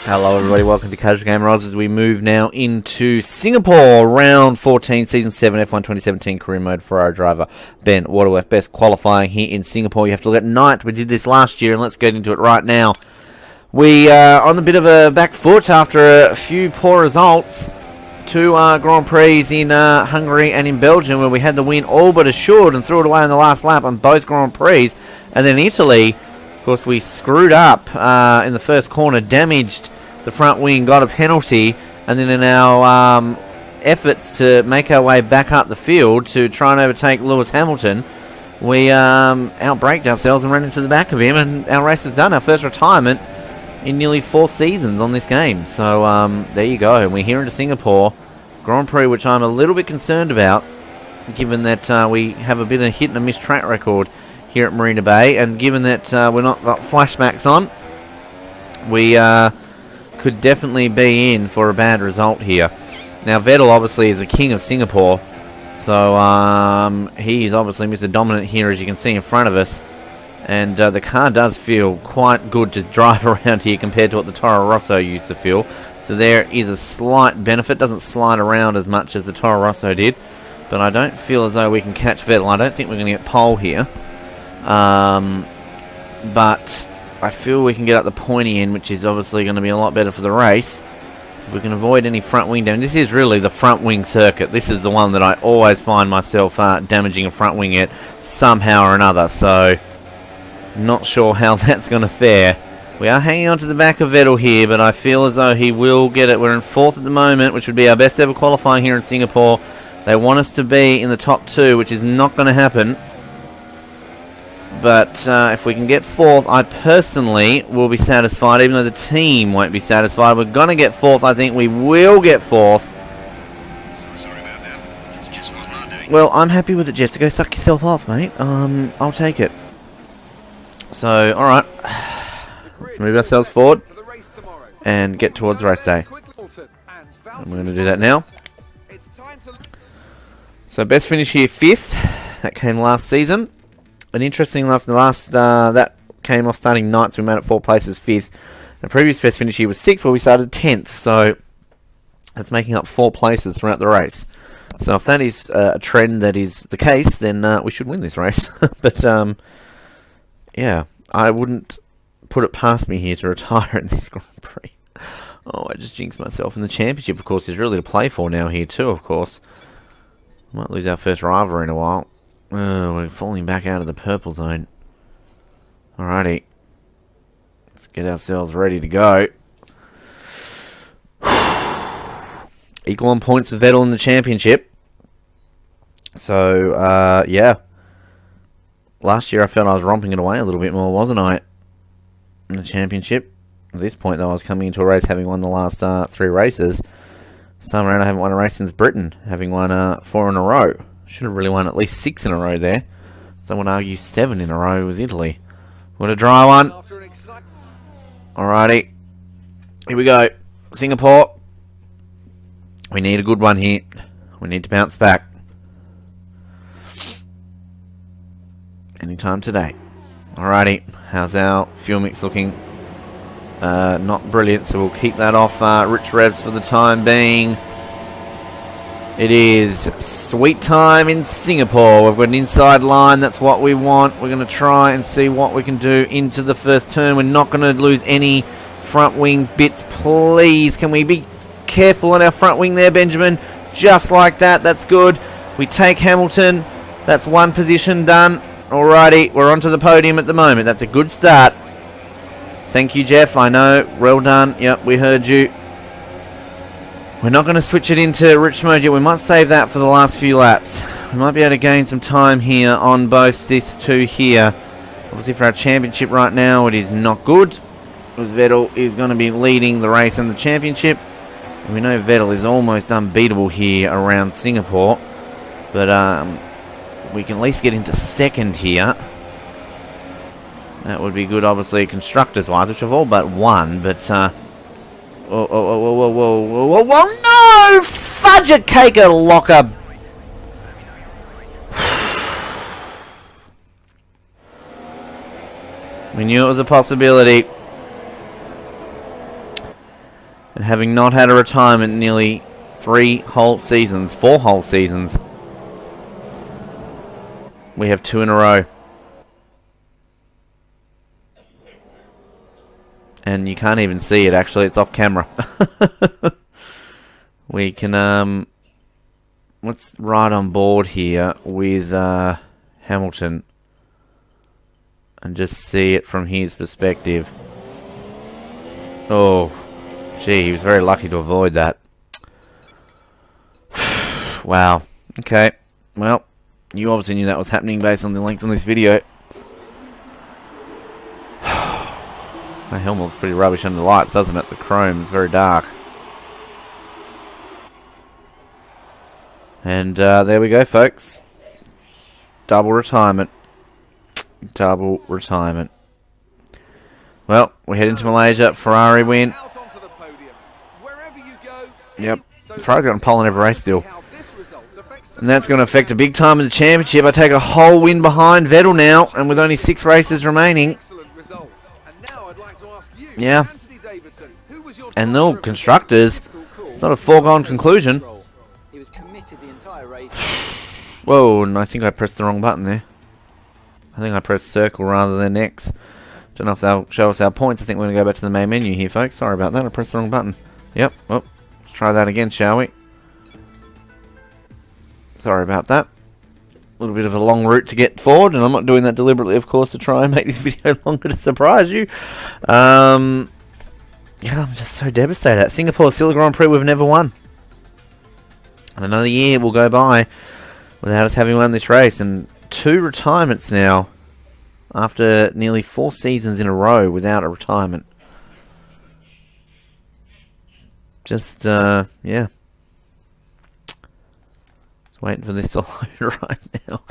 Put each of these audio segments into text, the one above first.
Hello everybody, welcome to Casual Gamer Oz as we move now into Singapore, round 14, season 7, F1 2017 career mode Ferrari driver Ben Waterworth. Best qualifying here in Singapore. You have to look at night. We did this last year and let's get into it right now. We are on a bit of a back foot after a few poor results. Two Grand Prix in Hungary and in Belgium where we had the win all but assured and threw it away in the last lap on both Grand Prix. And then Italy, of course, we screwed up in the first corner, damaged the front wing, got a penalty, and then in our efforts to make our way back up the field to try and overtake Lewis Hamilton, we outbraked ourselves and ran into the back of him, and our race was done. Our first retirement in nearly 4 seasons on this game. So there you go. And we're here into Singapore Grand Prix, which I'm a little bit concerned about, given that we have a bit of a hit and a miss track record here at Marina Bay, and given that we're not got flashbacks on, we could definitely be in for a bad result here. Now Vettel obviously is the king of Singapore, so he's obviously Mr. Dominant here, as you can see in front of us, and the car does feel quite good to drive around here compared to what the Toro Rosso used to feel. So there is a slight benefit. Doesn't slide around as much as the Toro Rosso did, but I don't feel as though we can catch Vettel. I don't think we're going to get pole here. But I feel we can get up the pointy end, which is obviously going to be a lot better for the race. If we can avoid any front wing damage. This is really the front wing circuit. This is the one that I always find myself damaging a front wing at somehow or another. So, not sure how that's going to fare. We are hanging on to the back of Vettel here, but I feel as though he will get it. We're in 4th at the moment, which would be our best ever qualifying here in Singapore. They want us to be in the top 2, which is not going to happen. But if we can get 4th, I personally will be satisfied, even though the team won't be satisfied. We're going to get 4th. I think we will get 4th. Sorry about that. It just wasn't our day. Well, I'm happy with it, Jeff. So go suck yourself off, mate. I'll take it. So, alright. Let's move ourselves forward and get towards race day. And we're going to do that now. So, best finish here, 5th. That came last season. And interesting enough, the last that came off starting 9th, so we made it 4 places, 5th. The previous best finish here was 6th, where we started 10th. So that's making up 4 places throughout the race. So if that is a trend that is the case, then we should win this race. But yeah, I wouldn't put it past me here to retire in this Grand Prix. Oh, I just jinxed myself. And the championship, of course, is really to play for now here too, of course. Might lose our first rivalry in a while. Oh, we're falling back out of the purple zone. Alrighty. Let's get ourselves ready to go. Equal on points with Vettel in the championship. So, yeah. Last year I felt I was romping it away a little bit more, wasn't I? In the championship. At this point, though, I was coming into a race having won the last 3 races. This time around I haven't won a race since Britain, having won 4 in a row. Should have really won at least 6 in a row there. Someone would argue 7 in a row with Italy. What a dry one. Alrighty. Here we go. Singapore. We need a good one here. We need to bounce back. Anytime today. Alrighty. How's our fuel mix looking? Not brilliant, so we'll keep that off rich revs for the time being. It is sweet time in Singapore. We've got an inside line. That's what we want. We're going to try and see what we can do into the first turn. We're not going to lose any front wing bits. Please, can we be careful on our front wing there, Benjamin? Just like that. That's good. We take Hamilton. That's 1 position done. Alrighty, we're onto the podium at the moment. That's a good start. Thank you, Jeff. I know. Well done. Yep, we heard you. We're not going to switch it into rich mode yet. We might save that for the last few laps. We might be able to gain some time here on both these 2 here. Obviously for our championship right now, it is not good, because Vettel is going to be leading the race and the championship. And we know Vettel is almost unbeatable here around Singapore. But we can at least get into 2nd here. That would be good, obviously, constructors-wise, which have all but won. But whoa, no! Fudge a cake a locker. We knew it was a possibility. having not had a retirement in nearly 4 whole seasons, we have 2 in a row. And you can't even see it, actually. It's off camera. We can, let's ride on board here with Hamilton and just see it from his perspective. Oh, gee, he was very lucky to avoid that. Wow. Okay. Well, you obviously knew that was happening based on the length of this video. My helmet looks pretty rubbish under the lights, doesn't it? The chrome is very dark. And there we go, folks. Double retirement. Double retirement. Well, we head into Malaysia. Ferrari win. Yep. Ferrari's got a pole in every race still. And that's going to affect a big time in the championship. I take a whole win behind Vettel now, and with only 6 races remaining. Yeah. And no, constructors. It's not a foregone conclusion. Whoa, and I think I pressed the wrong button there. I think I pressed circle rather than X. Don't know if they'll show us our points. I think we're going to go back to the main menu here, folks. Sorry about that. I pressed the wrong button. Yep. Well, let's try that again, shall we? Sorry about that. A little bit of a long route to get forward, and I'm not doing that deliberately, of course, to try and make this video longer to surprise you. Yeah, I'm just so devastated. At Singapore Silver Grand Prix, we've never won. And another year will go by without us having won this race, and 2 retirements now after nearly 4 seasons in a row without a retirement. Just, yeah. Waiting for this to load right now.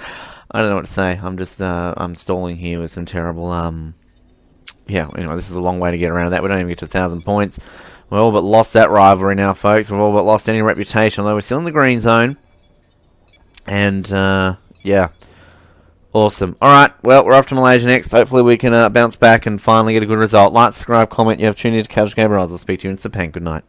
I don't know what to say. I'm just, I'm stalling here with some terrible, yeah, anyway, this is a long way to get around that. We don't even get to 1,000 points. We've all but lost that rivalry now, folks. We've all but lost any reputation, although we're still in the green zone. And, yeah. Awesome. Alright, well, we're off to Malaysia next. Hopefully we can bounce back and finally get a good result. Like, subscribe, comment. You have tuned in to Casual Gamer. I'll speak to you in Sepang. Good night.